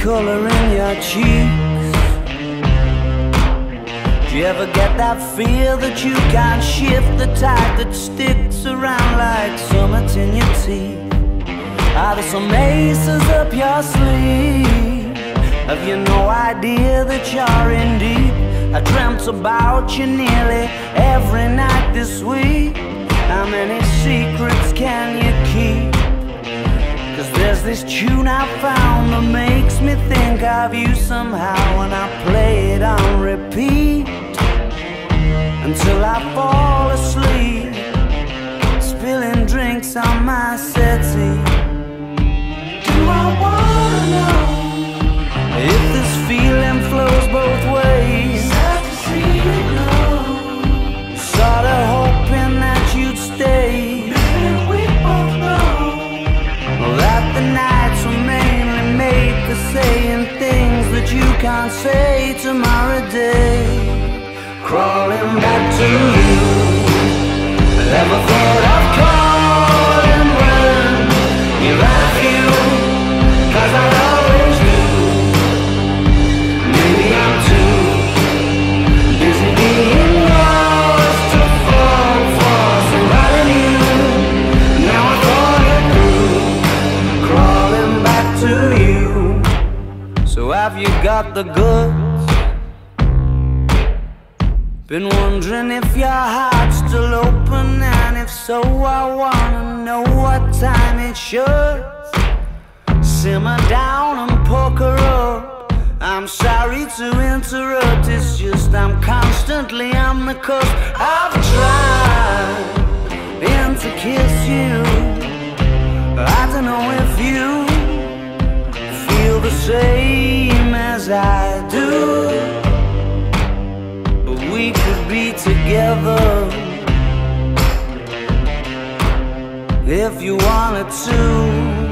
color in your cheeks? Do you ever get that feel that you can't shift, the type that sticks around like summits in your teeth? Are there some aces up your sleeve? Have you no idea that you're in deep? I dreamt about you nearly every night this week. How many secrets can you keep? 'Cause there's this tune I found that makes me think of you somehow, and I play it on repeat until I fall asleep, spilling drinks on my settee. Do I wanna know if this feeling flows both ways? Sad to see you go. Sorta hoping that you'd stay. Maybe we both know that the nights were mainly made for saying things that you can't say tomorrow day. Crawling back to you, never thought of calling when you're at you, 'cause I always do. Maybe I'm too busy being lost to fall for somebody new. Now I thought it through, crawling back to you. So have you got the goods? Been wondering if your heart's still open, and if so, I wanna know what time it should. Simmer down and pucker up. I'm sorry to interrupt, it's just I'm constantly on the cusp. I've tried to kiss you. I don't know if you feel the same as I do. We could be together if you wanted to.